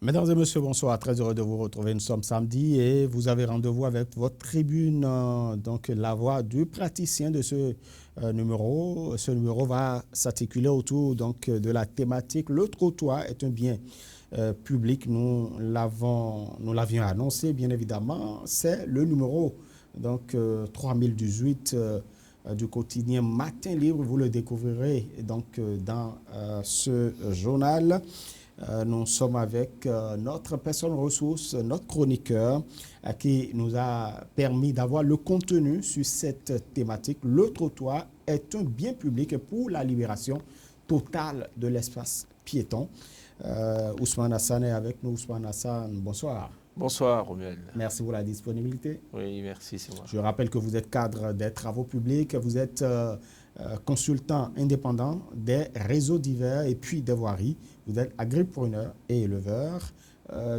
Mesdames et messieurs, bonsoir. Très heureux de vous retrouver. Nous sommes samedi et vous avez rendez-vous avec votre tribune, donc la voix du praticien de ce numéro. Ce numéro va s'articuler autour donc, de la thématique. Le trottoir est un bien public. Nous l'avions annoncé, bien évidemment. C'est le numéro donc, 3018 du quotidien Matin Libre. Vous le découvrirez donc, dans ce journal. Nous sommes avec notre personne ressource, notre chroniqueur, qui nous a permis d'avoir le contenu sur cette thématique. Le trottoir est un bien public pour la libération totale de l'espace piéton. Ousmane Hassan est avec nous. Ousmane Hassan, bonsoir. Bonsoir, Romuald. Merci pour la disponibilité. Oui, merci, c'est moi. Je rappelle que vous êtes cadre des travaux publics, vous êtes consultant indépendant des réseaux divers et puis des voiries. Vous êtes agripreneur et éleveur.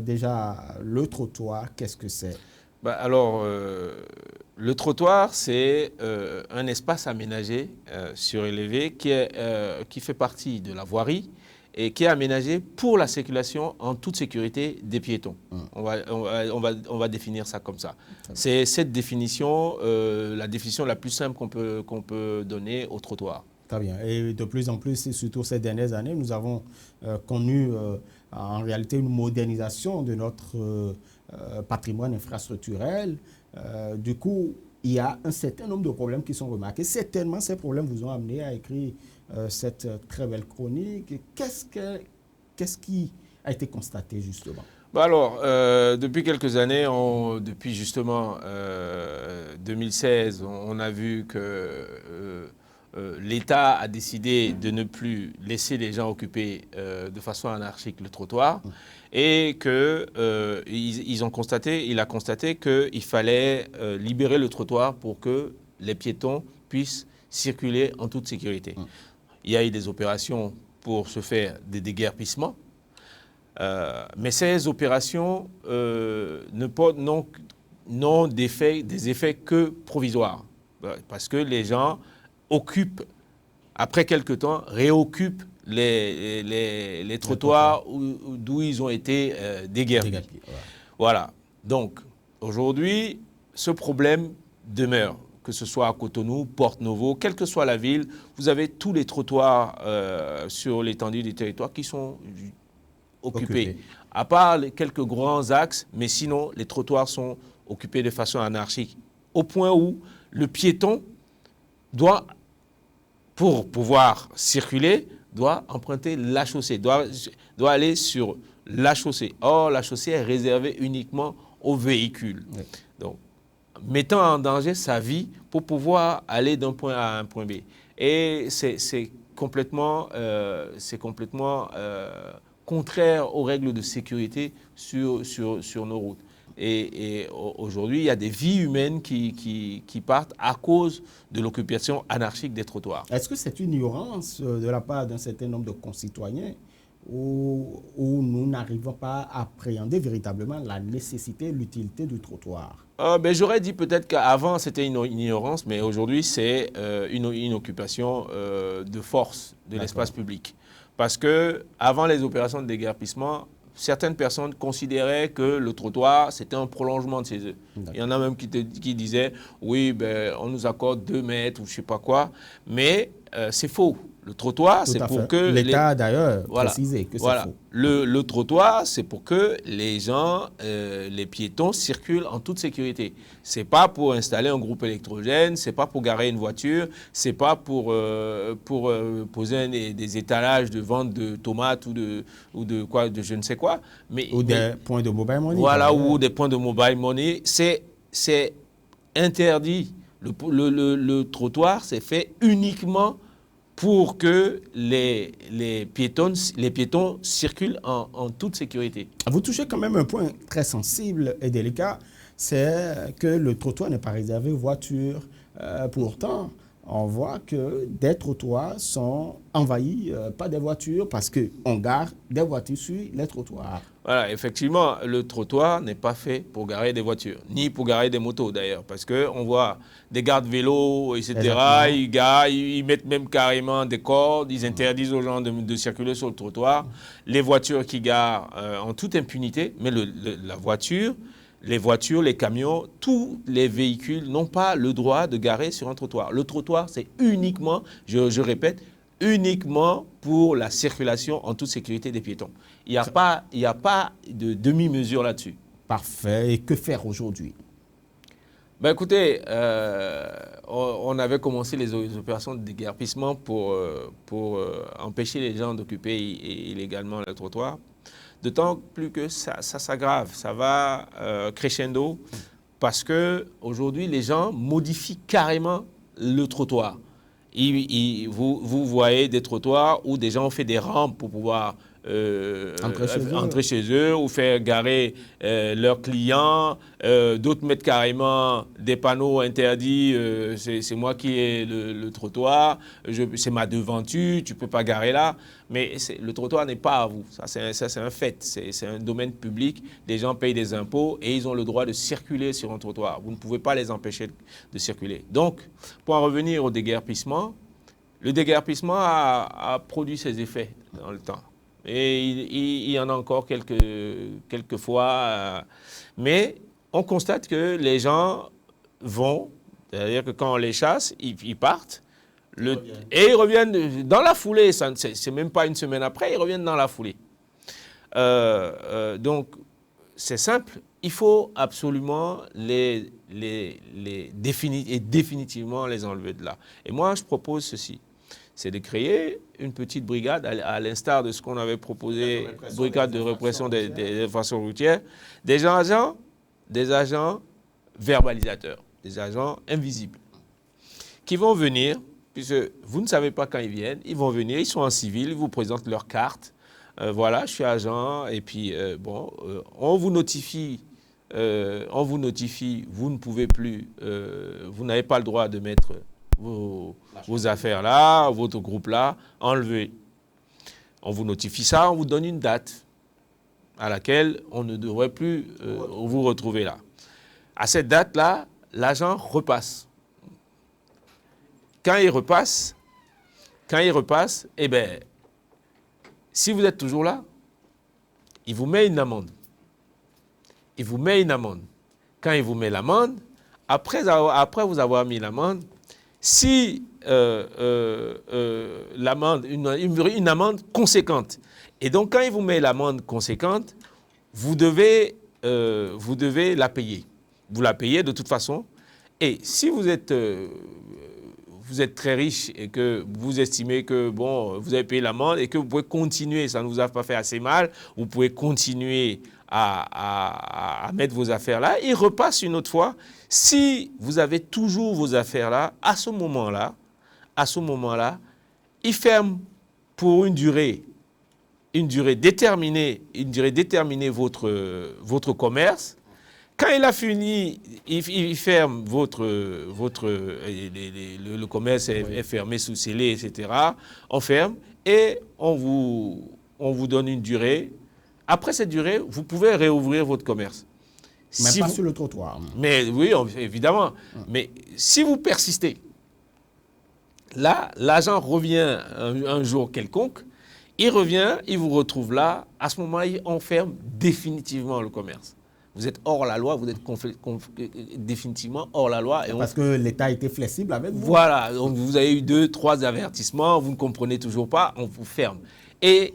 Déjà, le trottoir, qu'est-ce que c'est? Le trottoir, c'est un espace aménagé, surélevé, qui fait partie de la voirie et qui est aménagé pour la circulation en toute sécurité des piétons. On va définir ça comme ça. C'est cette définition, la définition la plus simple qu'on peut donner au trottoir. Très bien. Et de plus en plus, surtout ces dernières années, nous avons connu en réalité une modernisation de notre patrimoine infrastructurel. Du coup, il y a un certain nombre de problèmes qui sont remarqués. Certainement, ces problèmes vous ont amené à écrire cette très belle chronique. Qu'est-ce qui a été constaté justement? Depuis quelques années, depuis justement 2016, on a vu que l'État a décidé de ne plus laisser les gens occuper de façon anarchique le trottoir et il a constaté qu'il fallait libérer le trottoir pour que les piétons puissent circuler en toute sécurité. Il y a eu des opérations pour se faire des déguerpissements, mais ces opérations n'ont des effets que provisoires, parce que les gens occupent, après quelque temps, réoccupent les trottoirs d'où ils ont été déguerpis. Voilà. Donc, aujourd'hui, ce problème demeure. Que ce soit à Cotonou, Porto-Novo, quelle que soit la ville, vous avez tous les trottoirs sur l'étendue du territoire qui sont occupés. À part quelques grands axes, mais sinon, les trottoirs sont occupés de façon anarchique. Au point où le piéton doit, pour pouvoir circuler, doit emprunter la chaussée, doit aller sur la chaussée. Or, la chaussée est réservée uniquement aux véhicules. Oui. Donc, mettant en danger sa vie pour pouvoir aller d'un point A à un point B. Et c'est complètement contraire aux règles de sécurité sur nos routes. Et aujourd'hui, il y a des vies humaines qui partent à cause de l'occupation anarchique des trottoirs. Est-ce que c'est une ignorance de la part d'un certain nombre de concitoyens où nous n'arrivons pas à appréhender véritablement la nécessité, l'utilité du trottoir? J'aurais dit peut-être qu'avant c'était une ignorance, mais aujourd'hui c'est une occupation de force de l'espace public. Parce que avant les opérations de déguerpissement, certaines personnes considéraient que le trottoir, c'était un prolongement de chez eux. Il y en a même qui disaient, oui, on nous accorde 2 mètres ou je ne sais pas quoi. Mais c'est faux. Le trottoir, c'est pour que... L'État a d'ailleurs précisé que c'est faux. Le trottoir, c'est pour que les gens, les piétons, circulent en toute sécurité. Ce n'est pas pour installer un groupe électrogène, ce n'est pas pour garer une voiture, ce n'est pas pour poser des étalages de vente de tomates ou de je ne sais quoi. Ou des points de mobile money. Voilà, ou des points de mobile money. C'est interdit. Le trottoir, c'est fait uniquement pour que les piétons circulent en toute sécurité. Vous touchez quand même un point très sensible et délicat, c'est que le trottoir n'est pas réservé aux voitures. Pourtant, on voit que des trottoirs sont envahis par des voitures parce qu'on gare des voitures sur les trottoirs. Voilà, effectivement, le trottoir n'est pas fait pour garer des voitures, ni pour garer des motos d'ailleurs, parce qu'on voit des gardes vélos, etc., ils garent, ils mettent même carrément des cordes, ils interdisent aux gens de circuler sur le trottoir. Les voitures qui garent en toute impunité, mais la voiture, les voitures, les camions, tous les véhicules n'ont pas le droit de garer sur un trottoir. Le trottoir, c'est uniquement, je répète, uniquement pour la circulation en toute sécurité des piétons. Il n'y a pas de demi-mesure là-dessus. Parfait. Et que faire aujourd'hui? Ben écoutez, on avait commencé les opérations de déguerpissement pour empêcher les gens d'occuper illégalement le trottoir. D'autant plus que ça s'aggrave, ça va crescendo, parce qu'aujourd'hui, les gens modifient carrément le trottoir. Vous voyez des trottoirs où des gens ont fait des rampes pour pouvoir entrer chez eux ou faire garer leurs clients. D'autres mettent carrément des panneaux interdits. C'est moi qui ai le trottoir, c'est ma devanture, tu ne peux pas garer là. Mais le trottoir n'est pas à vous. Ça, c'est un fait. C'est un domaine public. Les gens payent des impôts et ils ont le droit de circuler sur un trottoir. Vous ne pouvez pas les empêcher de circuler. Donc, pour en revenir au déguerpissement, le déguerpissement a produit ses effets dans le temps. Et il y en a encore quelques fois. Mais on constate que les gens vont, c'est-à-dire que quand on les chasse, ils partent. Et ils reviennent dans la foulée. C'est même pas une semaine après, ils reviennent dans la foulée. Donc, c'est simple. Il faut absolument définitivement les enlever de là. Et moi, je propose ceci. C'est de créer une petite brigade, à l'instar de ce qu'on avait proposé, brigade de répression des infractions routières, des agents verbalisateurs, des agents invisibles, qui vont venir, puisque vous ne savez pas quand ils viennent, ils vont venir, ils sont en civil, ils vous présentent leur carte, voilà, je suis agent, et puis, on vous notifie, vous ne pouvez plus, vous n'avez pas le droit de mettre vos affaires là, votre groupe là, enlevez. On vous notifie ça, on vous donne une date à laquelle on ne devrait plus vous retrouver là. À cette date-là, l'agent repasse. Quand il repasse, eh bien, si vous êtes toujours là, il vous met une amende. Quand il vous met l'amende, après vous avoir mis l'amende, si l'amende, une amende conséquente. Et donc, quand il vous met l'amende conséquente, vous devez la payer. Vous la payez de toute façon. Et si vous êtes très riche et que vous estimez que, bon, vous avez payé l'amende et que vous pouvez continuer, ça ne vous a pas fait assez mal, vous pouvez continuer à mettre vos affaires là, il repasse une autre fois. Si vous avez toujours vos affaires là, à ce moment-là, il ferme pour une durée déterminée votre commerce. Quand il a fini, il ferme le commerce est fermé sous scellé, etc. On ferme et on vous donne une durée. Après cette durée, vous pouvez réouvrir votre commerce. Mais pas sur le trottoir. Mais oui, évidemment. Mais si vous persistez, là, l'agent revient un jour quelconque, il revient, il vous retrouve là. À ce moment-là, on ferme définitivement le commerce. Vous êtes hors la loi, vous êtes définitivement hors la loi. Parce que l'État a été flexible avec vous. Voilà, donc vous avez eu 2, 3 avertissements, vous ne comprenez toujours pas, on vous ferme. Et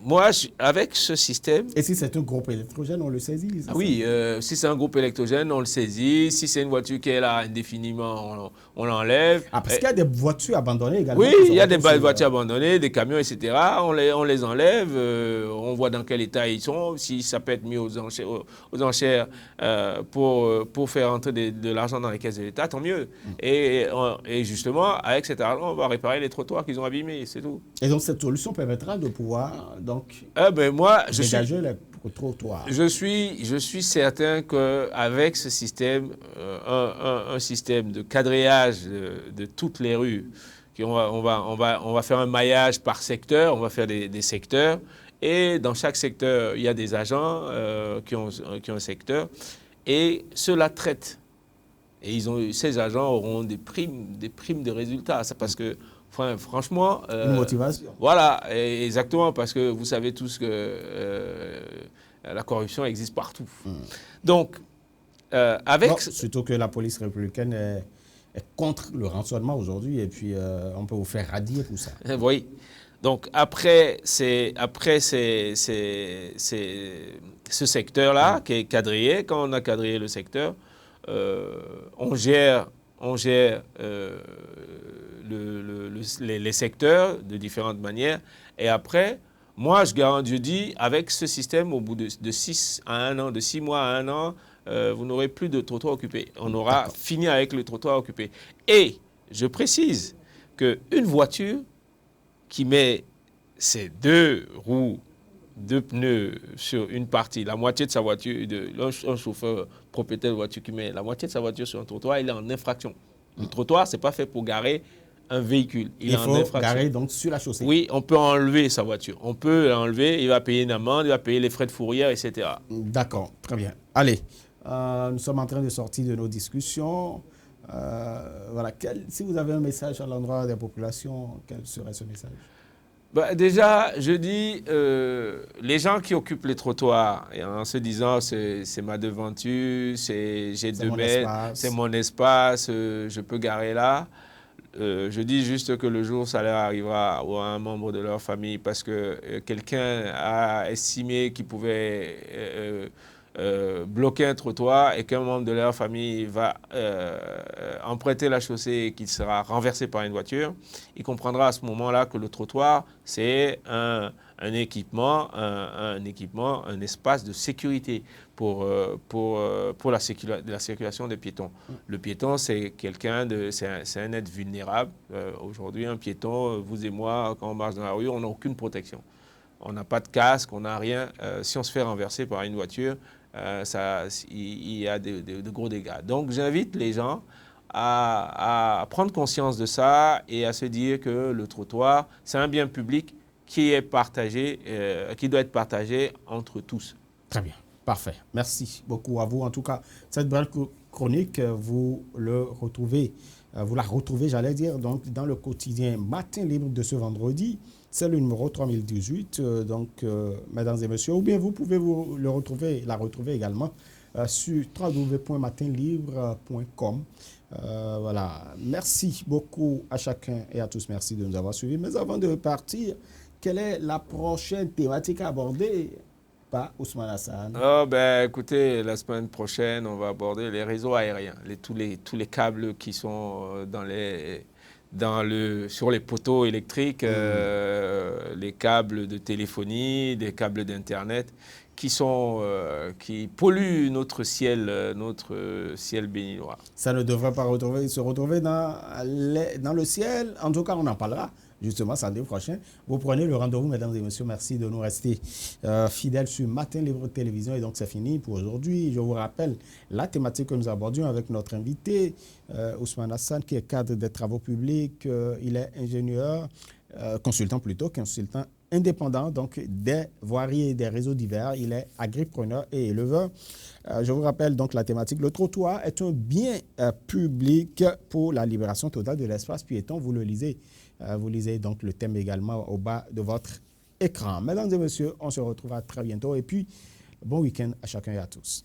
moi, avec ce système... Et si c'est un groupe électrogène, on le saisit? Oui, si c'est un groupe électrogène, on le saisit. Si c'est une voiture qui est là indéfiniment, on l'enlève. Ah, parce qu'il y a des voitures abandonnées également. Oui, il y a des voitures abandonnées, des camions, etc. On les enlève, on voit dans quel état ils sont, si ça peut être mis aux enchères pour faire entrer de l'argent dans les caisses de l'État, tant mieux. Et justement, avec cet argent, on va réparer les trottoirs qu'ils ont abîmés, c'est tout. Et donc cette solution permettra de pouvoir... moi, trottoir. Je suis certain qu'avec ce système, un système de quadrillage de toutes les rues, on va faire un maillage par secteur, on va faire des secteurs, et dans chaque secteur, il y a des agents qui ont un secteur, et ceux-là traitent. Et ces agents auront des primes de résultats. C'est parce que, franchement... une motivation. Voilà, exactement, parce que vous savez tous que la corruption existe partout. Donc, surtout que la police républicaine est contre le rançonnement aujourd'hui, et puis on peut vous faire radier pour ça. Oui. Donc, après ce secteur-là qui est quadrillé, quand on a quadrillé le secteur, on gère les secteurs de différentes manières. Et après, moi, je dis, avec ce système, au bout de 6 à 1 an, de 6 mois à 1 an, vous n'aurez plus de trottoir occupé. On aura fini avec le trottoir occupé. Et je précise qu'une voiture qui met ses 2 roues, 2 pneus sur une partie, la moitié de sa voiture, un chauffeur propriétaire de voiture qui met la moitié de sa voiture sur un trottoir, il est en infraction. Le trottoir, ce n'est pas fait pour garer un véhicule. Il faut garer donc sur la chaussée. Oui, on peut enlever sa voiture. On peut l'enlever, il va payer une amende, il va payer les frais de fourrière, etc. D'accord, très bien. Allez, nous sommes en train de sortir de nos discussions. Voilà. Si vous avez un message à l'endroit des populations, quel serait ce message? Déjà, je dis, les gens qui occupent les trottoirs, et en se disant c'est ma devanture, j'ai 2 mètres, c'est mon espace, je peux garer là. Je dis juste que le jour où ça leur arrivera ou à un membre de leur famille parce que quelqu'un a estimé qu'il pouvait bloquer un trottoir et qu'un membre de leur famille va emprunter la chaussée et qu'il sera renversé par une voiture, il comprendra à ce moment-là que le trottoir, c'est un équipement, un espace de sécurité pour la circulation des piétons. Le piéton, c'est c'est un être vulnérable. Aujourd'hui, un piéton, vous et moi, quand on marche dans la rue, on n'a aucune protection. On n'a pas de casque, on n'a rien. Si on se fait renverser par une voiture, il y a de gros dégâts. Donc, j'invite les gens à prendre conscience de ça et à se dire que le trottoir, c'est un bien public qui est partagé, qui doit être partagé entre tous. Très bien, parfait. Merci beaucoup à vous. En tout cas, cette belle chronique, vous la retrouvez, j'allais dire, donc, dans le quotidien Matin Libre de ce vendredi. C'est le numéro 3018. Mesdames et messieurs, ou bien vous pouvez la retrouver également sur www.matinlibre.com. Voilà. Merci beaucoup à chacun et à tous. Merci de nous avoir suivis. Mais avant de partir, quelle est la prochaine thématique à aborder par Ousmane Hassan? Écoutez, la semaine prochaine, on va aborder les réseaux aériens, tous les câbles qui sont sur les poteaux électriques, les câbles de téléphonie, des câbles d'Internet qui polluent notre ciel béninois. Ça ne devrait pas se retrouver dans le ciel. En tout cas, on en parlera justement samedi prochain. Vous prenez le rendez-vous, mesdames et messieurs. Merci de nous rester fidèles sur Matin Libre Télévision. Et donc, c'est fini pour aujourd'hui. Je vous rappelle la thématique que nous abordions avec notre invité, Ousmane Hassan, qui est cadre des travaux publics. Il est ingénieur, consultant indépendant, donc des voiries et des réseaux divers. Il est agripreneur et éleveur. Je vous rappelle donc la thématique. Le trottoir est un bien public pour la libération totale de l'espace piéton. Vous le lisez. Vous lisez donc le thème également au bas de votre écran. Mesdames et messieurs, on se retrouvera très bientôt. Et puis, bon week-end à chacun et à tous.